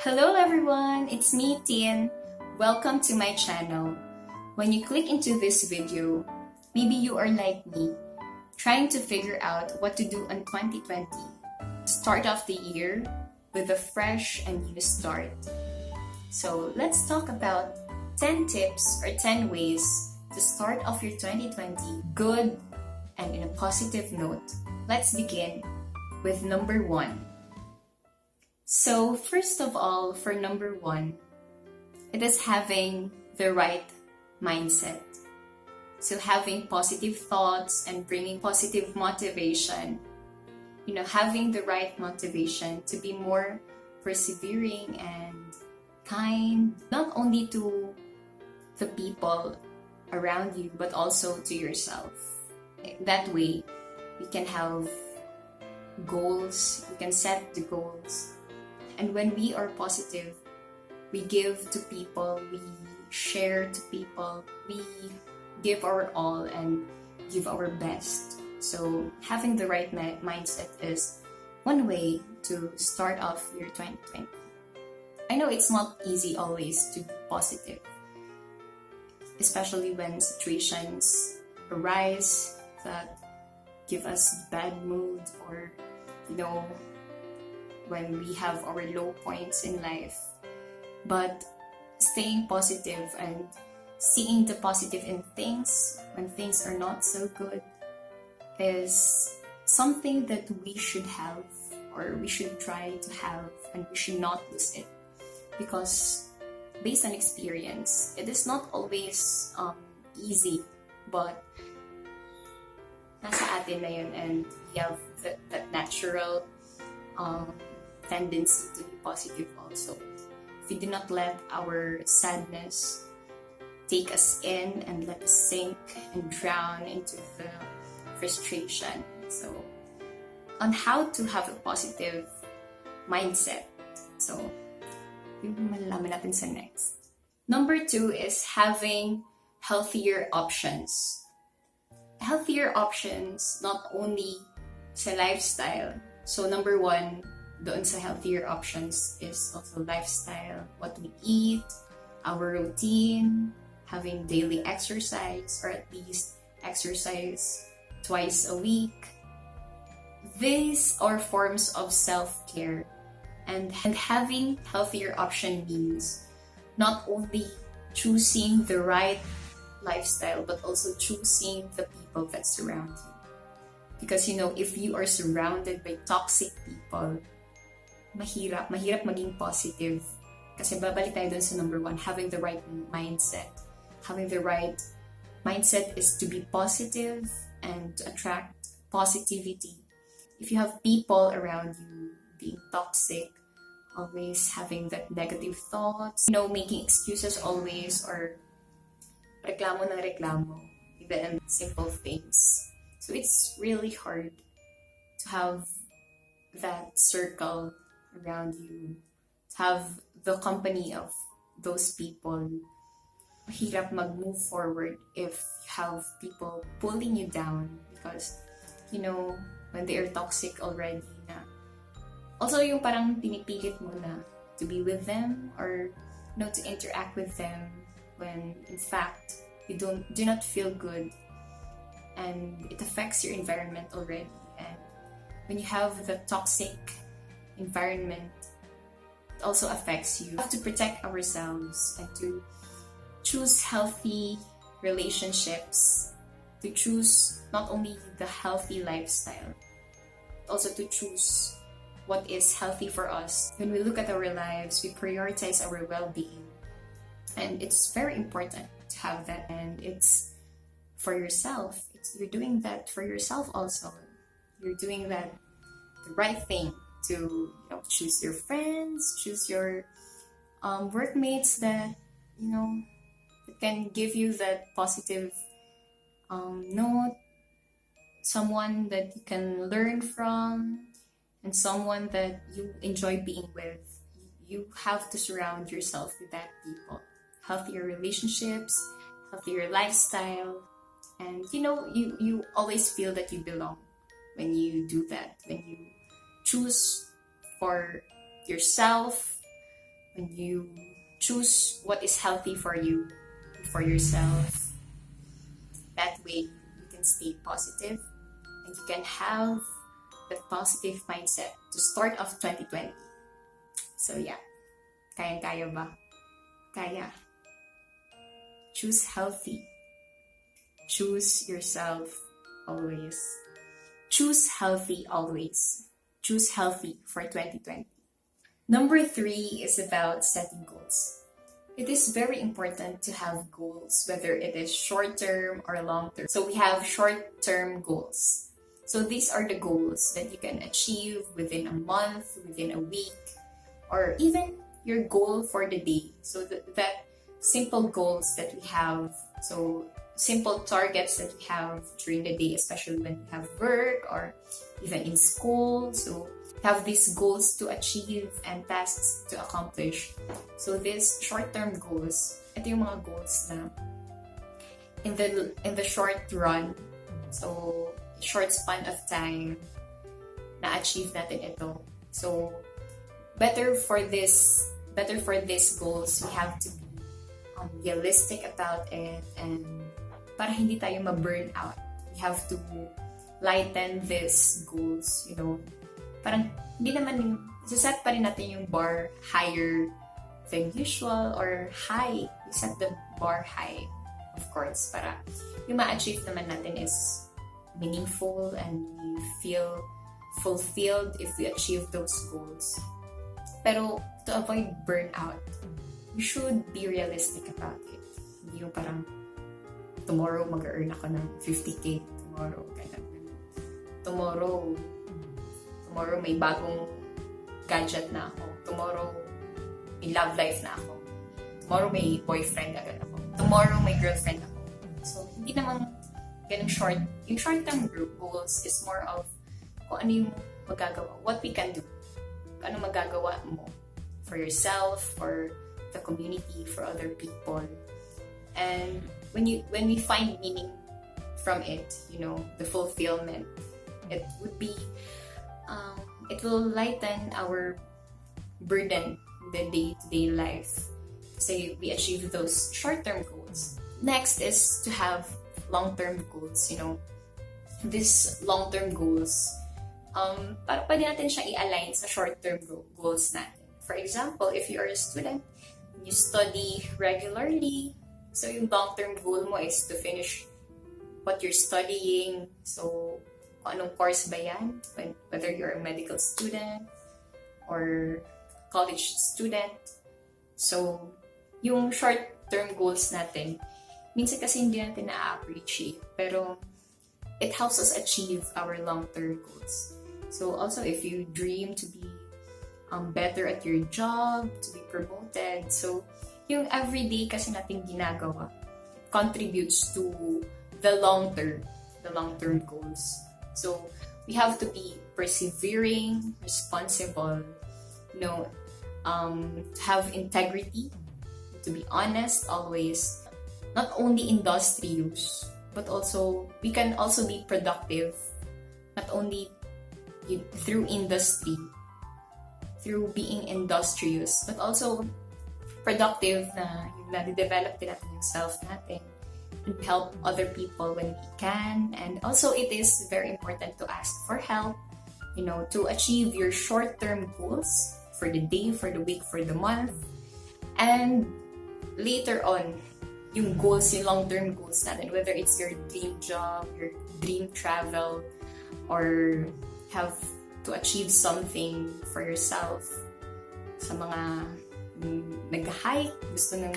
Hello everyone, it's me Tien. Welcome to my channel. When you click into this video, maybe you are like me, trying to figure out what to do in 2020. Start off the year with a fresh and new start. So let's talk about 10 tips or 10 ways to start off your 2020 good and in a positive note. Let's begin with number 1. So first of all, for number 1, it is having the right mindset. So having positive thoughts and bringing positive motivation. Having the right motivation to be more persevering and kind, not only to the people around you, but also to yourself. That way, we can have goals, we can set the goals. And when we are positive, we give to people, we share to people, we give our all and give our best. So having the right mindset is one way to start off your 2020. I know it's not easy always to be positive, especially when situations arise that give us bad mood, or when we have our low points in life. But staying positive and seeing the positive in things when things are not so good is something that we should have, or we should try to have, and we should not lose it. Because based on experience, it is not always easy, but nasa atin na yun, and we have that natural tendency to be positive also. If we do not let our sadness take us in and let us sink and drown into the frustration. So, on how to have a positive mindset. So, yung malalaman natin sa next. Number 2 is having healthier options. Healthier options not only sa lifestyle. So, number 1, doon sa healthier options is also lifestyle, what we eat, our routine, having daily exercise, or at least exercise twice a week. These are forms of self-care, and having healthier option means not only choosing the right lifestyle, but also choosing the people that surround you. Because if you are surrounded by toxic people, mahirap maging positive. Kasi babalik tayo dun sa number 1, having the right mindset. Having the right mindset is to be positive and to attract positivity. If you have people around you being toxic, always having that negative thoughts, making excuses always, or reklamo ng reklamo, even simple things. So it's really hard to have that circle around you, to have the company of those people. Mahirap mag-move forward if you have people pulling you down, because when they are toxic already na. Also yung parang pinipilit mo na to be with them, or to interact with them when in fact you do not feel good, and it affects your environment already. And when you have the toxic environment, it also affects you. We have to protect ourselves and to choose healthy relationships, to choose not only the healthy lifestyle, but also to choose what is healthy for us. When we look at our lives, we prioritize our well-being, and it's very important to have that. And it's for yourself. You're doing that for yourself also. You're doing that the right thing to choose your friends, choose your workmates that that can give you that positive note, someone that you can learn from, and someone that you enjoy being with. You have to surround yourself with that people. Healthier relationships, healthier lifestyle, and you always feel that you belong when you do that, when you choose for yourself, when you choose what is healthy for you, for yourself. That way, you can stay positive and you can have that positive mindset to start off 2020. So yeah, kaya ba? Kaya. Choose healthy. Choose yourself always. Choose healthy always. Choose healthy for 2020. Number 3 is about setting goals. It is very important to have goals, whether it is short-term or long-term. So we have short-term goals. So these are the goals that you can achieve within a month, within a week, or even your goal for the day. So that simple goals that we have, so simple targets that we have during the day, especially when we have work or even in school. So have these goals to achieve and tasks to accomplish. So these short-term goals, ito yung mga goals na in the short run, so short span of time, na-achieve natin ito. So better for these goals, we have to be realistic about it, and para hindi tayo ma-burn out, we have to lighten these goals, parang hindi naman set pa rin natin yung bar higher than usual or high. We set the bar high, of course, para yung ma-achieve naman natin is meaningful and we feel fulfilled if we achieve those goals. Pero to avoid burnout, we should be realistic about it. Hindi yung parang tomorrow mag-earn ako ng 50K, tomorrow may bagong gadget na ako. Tomorrow, may love life na ako. Tomorrow, may boyfriend agad ako. Tomorrow, may girlfriend ako. So, hindi naman ganun short. Yung short-term goals is more of kung ano yung magagawa. What we can do. Kung ano magagawa mo for yourself, for the community, for other people. And when we find meaning from it, the fulfillment, it would be it will lighten our burden in the day-to-day life. Say we achieve those short-term goals. Next is to have long-term goals. These long-term goals, para pwede natin siya i-align sa short-term goals natin. For example, if you are a student, you study regularly, so yung long-term goal mo is to finish what you're studying. So kung anong course ba yan, whether you're a medical student or college student. So, yung short-term goals natin, minsan kasi hindi natin na-appreciate, pero it helps us achieve our long-term goals. So, also, if you dream to be better at your job, to be promoted, so, yung everyday kasi natin ginagawa contributes to the long-term goals. So, we have to be persevering, responsible, have integrity, to be honest always, not only industrious, but also, we can also be productive, not only through industry, through being industrious, but also productive na na-develop din natin yung self natin, and help other people when we can. And also, it is very important to ask for help, to achieve your short-term goals for the day, for the week, for the month. And later on, yung goals, yung long-term goals natin, whether it's your dream job, your dream travel, or have to achieve something for yourself, sa mga nag-hike, gusto ng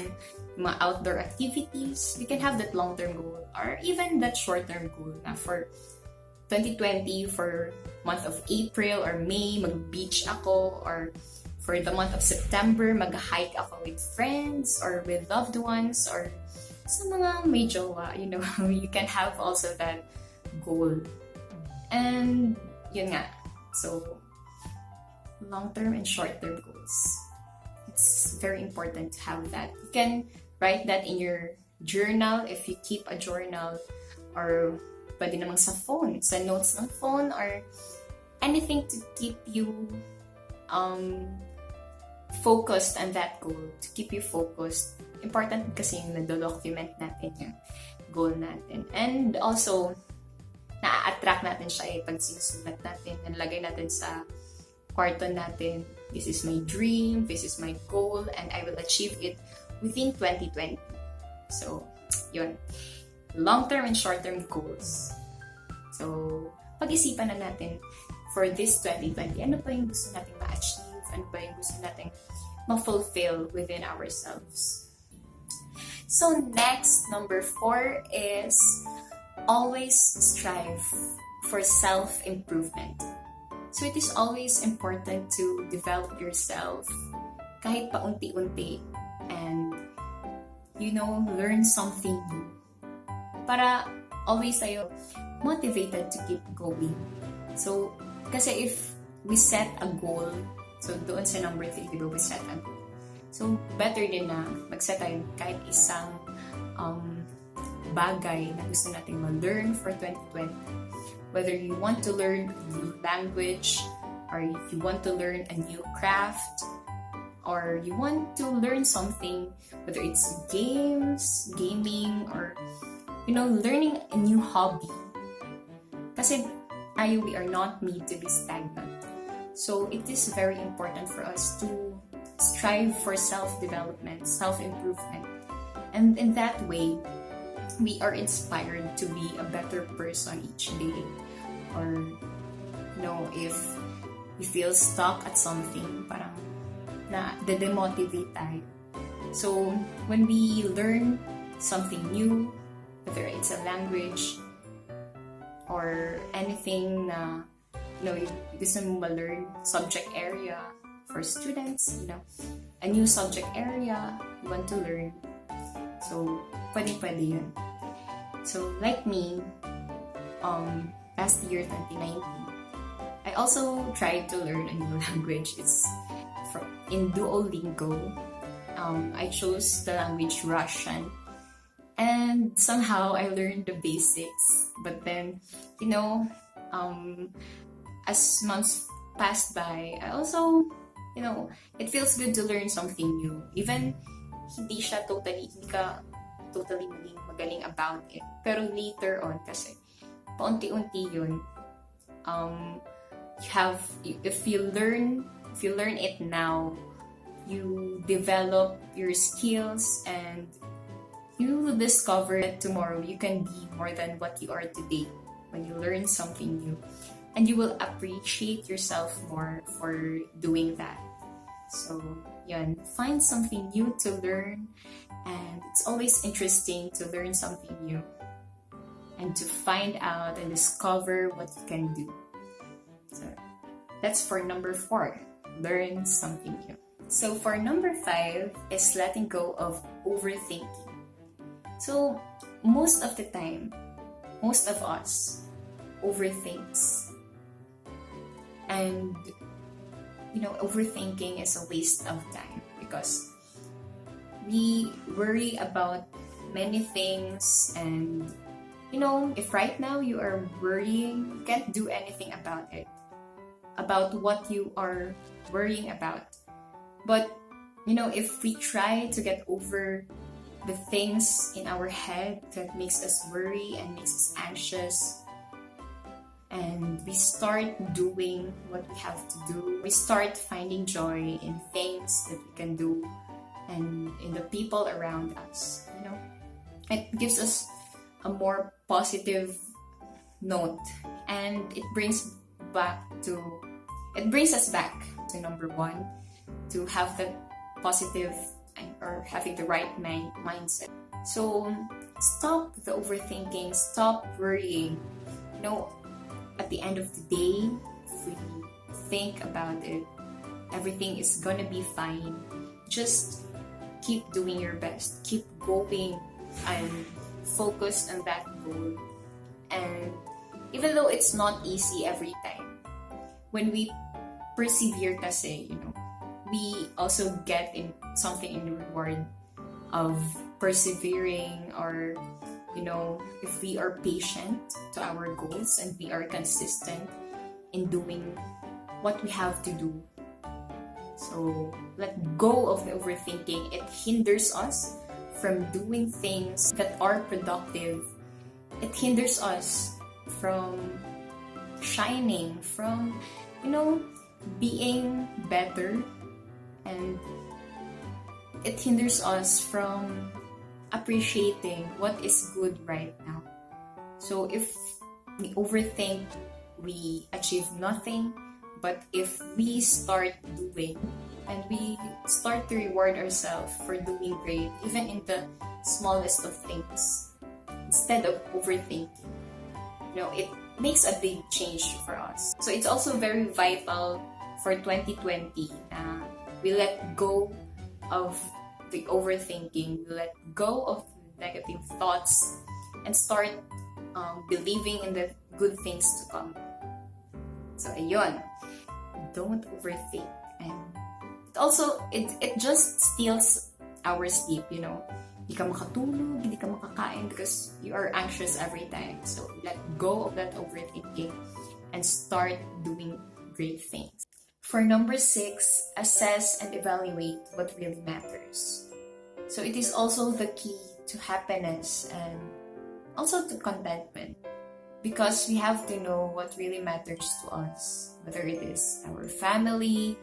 mga outdoor activities, we can have that long-term goal or even that short-term goal na for 2020, for month of April or May, mag-beach ako, or for the month of September, mag-hike ako with friends or with loved ones, or sa mga may jowa, you can have also that goal. And yun nga, so long-term and short-term goals. It's very important to have that. You can write that in your journal if you keep a journal, or pwede namang sa phone, sa notes ng phone, or anything to keep you focused on that goal, to keep you focused. Important kasi yung nado-document natin yung goal natin. And also, na-attract natin siya pag sinusulat natin, nalagay natin sa kwarto natin. This is my dream, this is my goal, and I will achieve it within 2020. So, yun. Long-term and short-term goals. So, pag-isipan na natin for this 2020, ano pa yung gusto natin ma-achieve? Ano pa yung gusto natin ma-fulfill within ourselves? So, next, number 4 is always strive for self-improvement. So, it is always important to develop yourself kahit paunti-unti and, learn something new. Para always tayo motivated to keep going. So, kasi if we set a goal, so doon sa number 3, diba, we set a goal. So, better din na mag-set tayo kahit isang bagay na gusto natin ma-learn for 2020. Whether you want to learn a new language, or you want to learn a new craft, or you want to learn something, whether it's games, gaming, or learning a new hobby. Kasi we are not made to be stagnant. So it is very important for us to strive for self-development, self-improvement. And in that way, we are inspired to be a better person each day. Or, if we feel stuck at something, parang na-demotivate tayo. So when we learn something new, whether it's a language or anything na gusto mo ma-learn, subject area for students, a new subject area you want to learn. So, pwede yun. So, like me, past year 2019, I also tried to learn a new language. It's in Duolingo. I chose the language Russian. And somehow I learned the basics. But then, as months passed by, I also, it feels good to learn something new. Even hindi ka totally magaling about it. Pero later on, kasi paunti-unti yun, if you learn it now, you develop your skills and you will discover that tomorrow you can be more than what you are today when you learn something new. And you will appreciate yourself more for doing that. So, yun. Find something new to learn. And it's always interesting to learn something new. And to find out and discover what you can do. So, that's for number 4. Learn something new. So, for number 5 is letting go of overthinking. So, most of the time, most of us overthinks. And, overthinking is a waste of time because we worry about many things. And, if right now you are worrying, you can't do anything about it, about what you are worrying about. But, if we try to get over the things in our head that makes us worry and makes us anxious, and we start doing what we have to do, we start finding joy in things that we can do and in the people around us, it gives us a more positive note, and it brings us back to number 1, to have that positive or having the right mindset. So stop the overthinking, stop worrying. At the end of the day, if we think about it, everything is gonna be fine. Just keep doing your best, keep going and focus on that goal. And even though it's not easy every time, when we persevere kasi, we also get something in reward of persevering, or if we are patient to our goals and we are consistent in doing what we have to do, So let go of the overthinking. It hinders us from doing things that are productive. It hinders us from shining, from, being better, and it hinders us from appreciating what is good right now. So if we overthink, we achieve nothing. But if we start doing and we start to reward ourselves for doing great, even in the smallest of things, instead of overthinking, it makes a big change for us. So it's also very vital for 2020. We let go of the overthinking, we let go of negative thoughts, and start believing in the good things to come. So ayun, don't overthink. And it just steals our sleep, Hindi ka makatulog, hindi ka makakain because you are anxious every time. So let go of that overthinking and start doing great things. For number 6, assess and evaluate what really matters. So it is also the key to happiness and also to contentment, because we have to know what really matters to us, whether it is our family,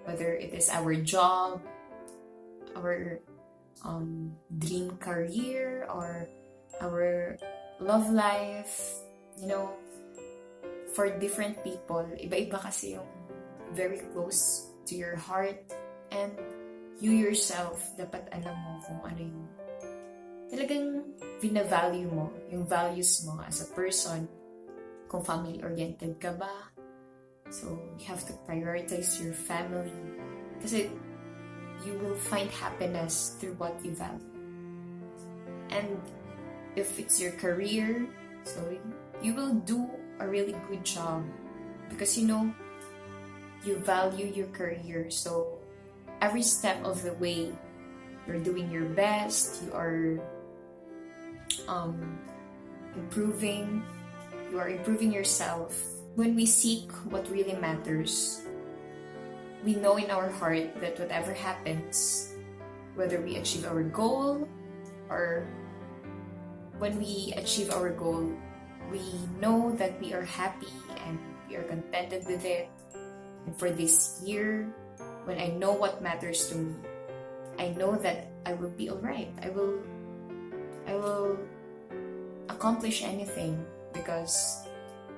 whether it is our job, our dream career, or our love life. For different people, iba-iba kasi yung very close to your heart, and you yourself dapat alam mo kung ano yung talagang binavalue mo, yung values mo as a person, kung family-oriented ka ba. So you have to prioritize your family kasi you will find happiness through what you value. And if it's your career, so you will do a really good job because you value your career. So every step of the way, you're doing your best, you are improving yourself. When we seek what really matters, we know in our heart that whatever happens, whether we achieve our goal or when we achieve our goal, we know that we are happy and we are contented with it. And for this year, when I know what matters to me, I know that I will be alright. I will accomplish anything because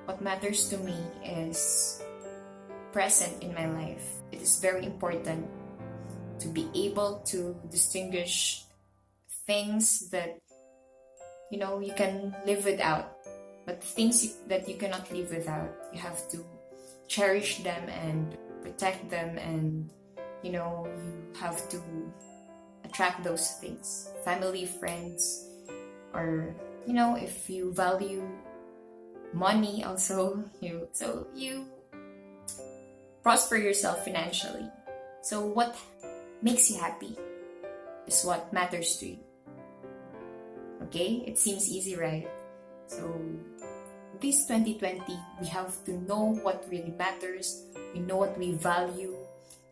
what matters to me is present in my life. It is very important to be able to distinguish things that you can live without, but things that you cannot live without, you have to cherish them and protect them, and you have to attract those things, family, friends, or if you value money also, you prosper yourself financially. So what makes you happy is what matters to you. Okay, it seems easy, right? So this 2020, we have to know what really matters, we know what we value,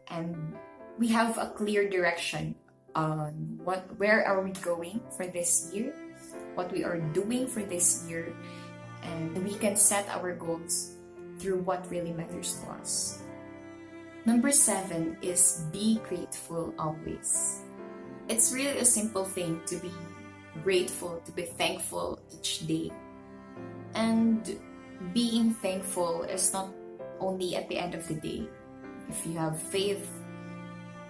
and we have a clear direction on where are we going for this year, what we are doing for this year, and we can set our goals through what really matters to us. Number 7 is be grateful always. It's really a simple thing to be grateful, to be thankful each day. And being thankful is not only at the end of the day. If you have faith,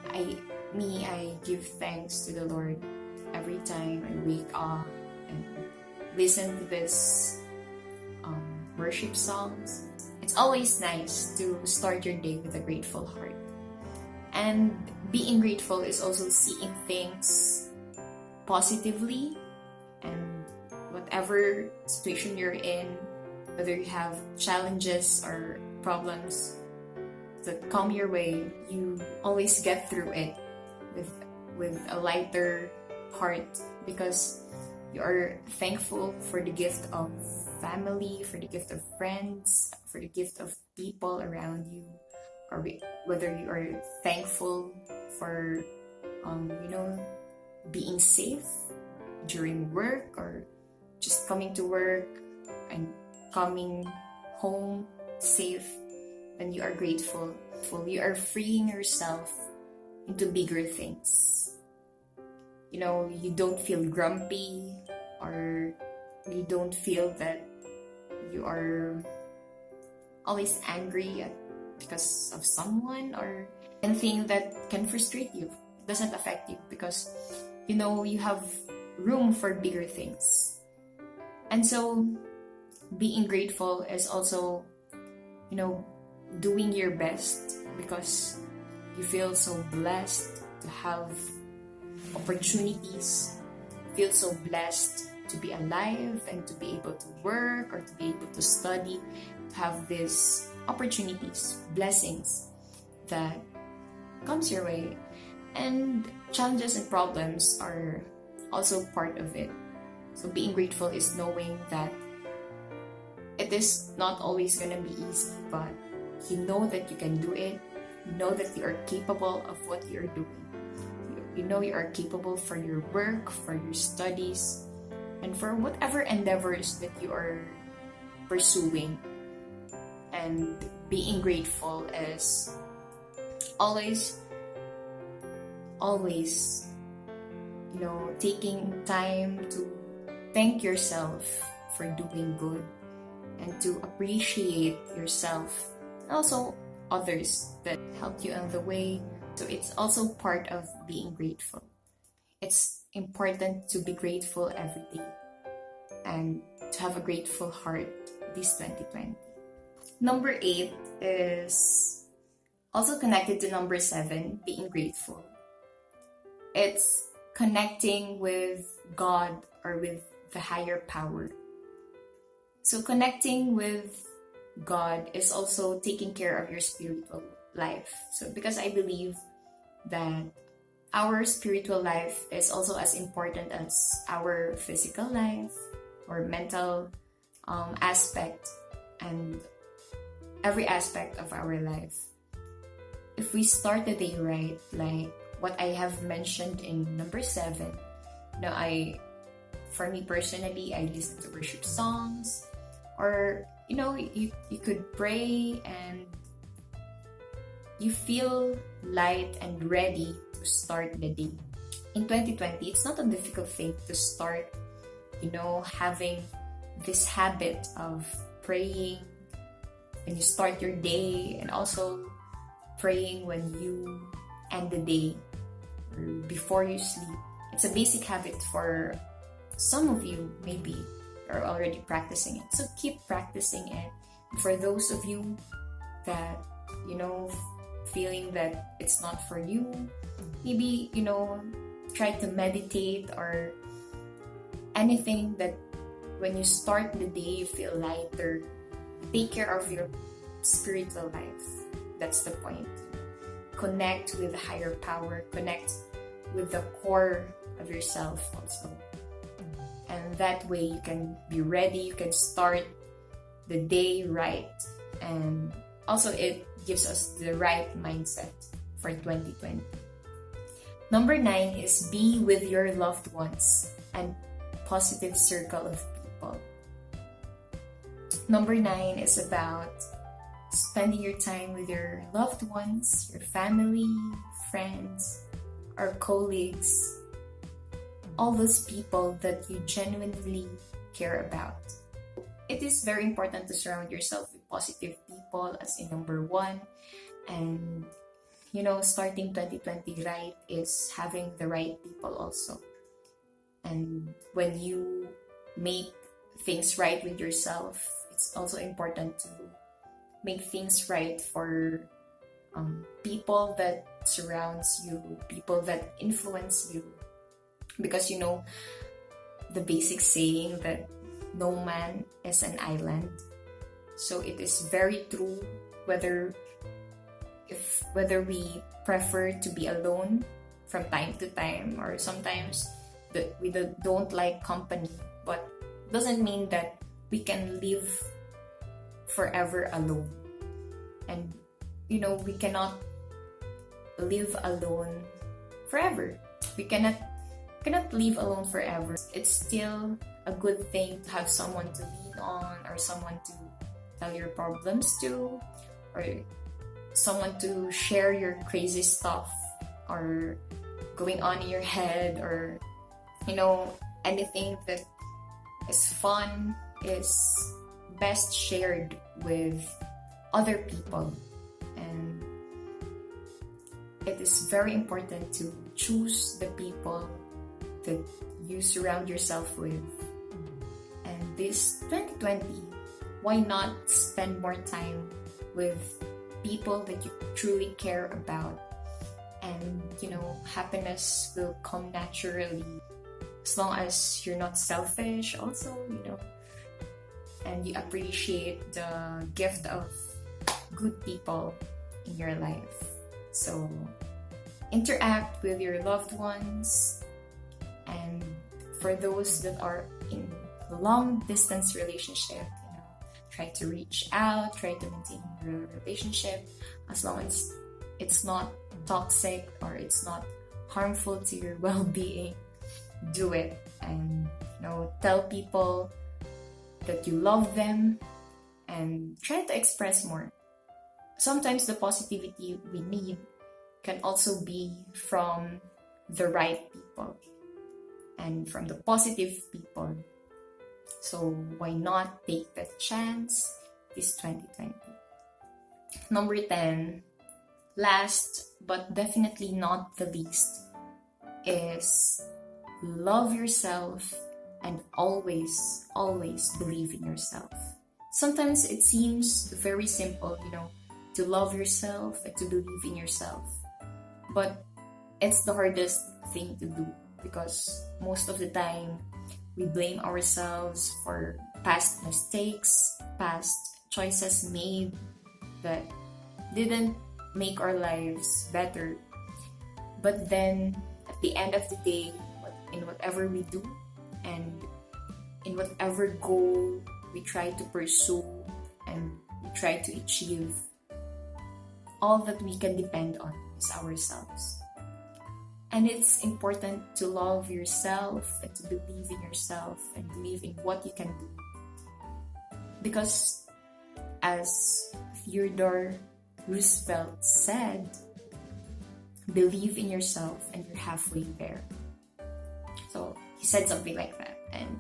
I give thanks to the Lord every time I wake up and listen to this worship songs. It's always nice to start your day with a grateful heart. And being grateful is also seeing things positively, and whatever situation you're in, whether you have challenges or problems that come your way, you always get through it with a lighter heart because you are thankful for the gift of family, for the gift of friends, for the gift of people around you, whether you are thankful for being safe during work, or just coming to work and coming home safe, then you are grateful. You are freeing yourself into bigger things. You don't feel grumpy, or you don't feel that you are always angry because of someone or anything that can frustrate you. It doesn't affect you because you have room for bigger things. And so being grateful is also doing your best because you feel so blessed to have opportunities, feel so blessed to be alive and to be able to work or to be able to study, to have these opportunities, blessings that comes your way. And challenges and problems are also part of it. So being grateful is knowing that it is not always going to be easy, but you know that you can do it. You know that you are capable of what you're doing. You know you are capable for your work, for your studies, and for whatever endeavors that you are pursuing. And being grateful is always, taking time to thank yourself for doing good and to appreciate yourself and also others that helped you on the way. So it's also part of being grateful. It's important to be grateful every day and to have a grateful heart this 2020. Number 8 is also connected to number 7, being grateful. It's connecting with God or with the higher power. So connecting with God is also taking care of your spiritual life. So because I believe that our spiritual life is also as important as our physical life or mental aspect and every aspect of our life. If we start the day right, like what I have mentioned in number 7, for me personally, I listen to worship songs, or you could pray and you feel light and ready to start the day. In 2020, it's not a difficult thing to start, having this habit of praying when you start your day, and also praying when you end the day or before you sleep. It's a basic habit for some of you, maybe are already practicing it. So keep practicing it. For those of you that, feeling that it's not for you, maybe, try to meditate or anything that when you start the day, you feel lighter. Take care of your spiritual life. That's the point. Connect with the higher power. Connect with the core of yourself also. And that way you can be ready. You can start the day right. And also it gives us the right mindset for 2020. Number 9 is be with your loved ones and positive circle of people. Number 9 is about spending your time with your loved ones, your family, friends, or colleagues, all those people that you genuinely care about. It is very important to surround yourself with positive people as in number 1. And, starting 2020 right is having the right people also. And when you make things right with yourself, it's also important to make things right for people that surrounds you, people that influence you. Because the basic saying that no man is an island. So it is very true whether we prefer to be alone from time to time, or sometimes that we don't like company, but doesn't mean that we can live forever alone. And we cannot live alone forever. We cannot live alone forever. It's still a good thing to have someone to lean on, or someone to tell your problems to, or someone to share your crazy stuff or going on in your head, or anything that is fun is best shared with other people. And it is very important to choose the people that you surround yourself with. And this 2020, why not spend more time with people that you truly care about? And happiness will come naturally as long as you're not selfish also, and you appreciate the gift of good people in your life. So interact with your loved ones, and for those that are in a long distance relationship, try to reach out, try to maintain your relationship as long as it's not toxic or it's not harmful to your well-being. Do it, and tell people that you love them, and try to express more. Sometimes the positivity we need can also be from the right people and from the positive people. So why not take that chance this 2020? Number 10, last but definitely not the least, is love yourself and always believe in yourself. Sometimes it seems very simple, to love yourself and to believe in yourself. But it's the hardest thing to do, because most of the time we blame ourselves for past mistakes, past choices made that didn't make our lives better. But then at the end of the day, in whatever we do and in whatever goal we try to pursue and we try to achieve, all that we can depend on is ourselves. And it's important to love yourself and to believe in yourself and believe in what you can do. Because as Theodore Roosevelt said, believe in yourself and you're halfway there. So he said something like that. And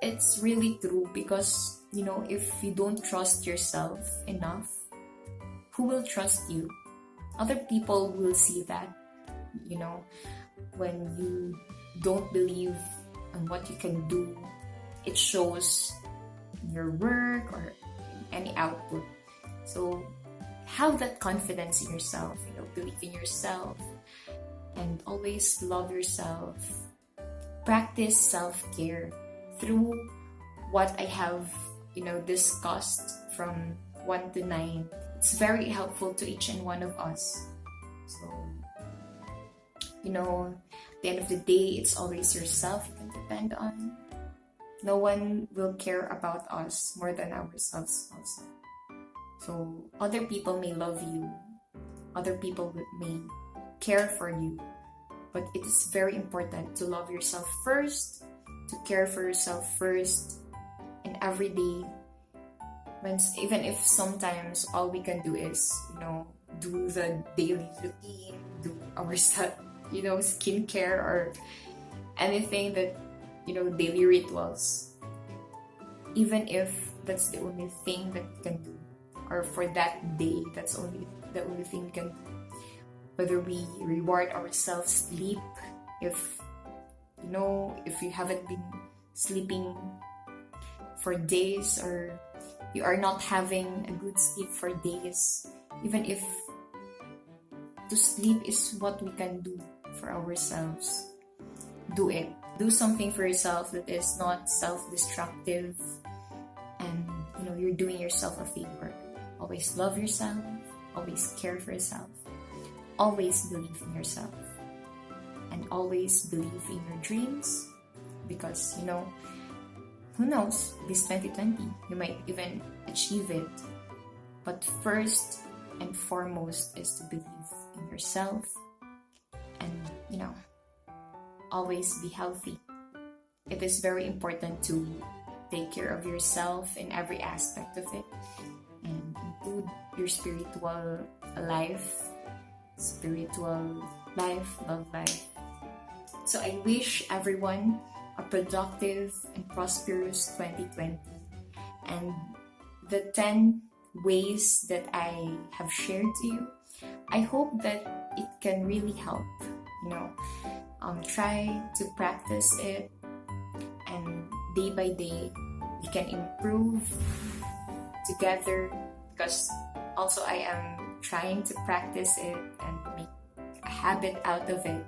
it's really true, because, if you don't trust yourself enough, who will trust you? Other people will see that. When you don't believe in what you can do, it shows in your work or in any output. So have that confidence in yourself, believe in yourself, and always love yourself. Practice self-care through what I have, discussed from 1 to 9. It's very helpful to each and one of us. So, at the end of the day, it's always yourself you can depend on. No one will care about us more than ourselves also. So other people may love you, other people may care for you, but it is very important to love yourself first, to care for yourself first, and every day. Even if sometimes all we can do is, do the daily routine, do our skincare or anything that, daily rituals. Even if that's the only thing that you can do, or for that day, that's the only thing we can do. Whether we reward ourselves sleep, if you haven't been sleeping for days, or you are not having a good sleep for days, even if to sleep is what we can do for ourselves, do it. Do something for yourself that is not self-destructive, and you're doing yourself a favor. Always love yourself, always care for yourself, always believe in yourself, and always believe in your dreams, because who knows, this 2020 you might even achieve it. But first, and foremost is to believe in yourself and, always be healthy. It is very important to take care of yourself in every aspect of it and include your spiritual life, love life. So I wish everyone a productive and prosperous 2020. And the 10 ways that I have shared to you, I hope that it can really help. Try to practice it, and day by day we can improve together, because also I am trying to practice it and make a habit out of it.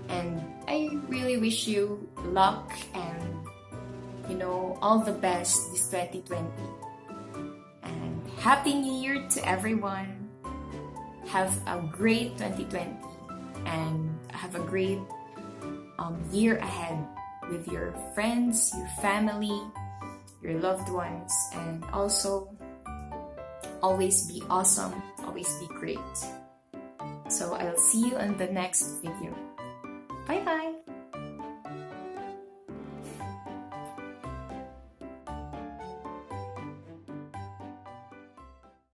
And I really wish you luck and all the best this 2020. And Happy New Year to everyone. Have a great 2020 and have a great year ahead with your friends, your family, your loved ones, and also always be awesome, always be great. So I'll see you on the next video. Bye bye!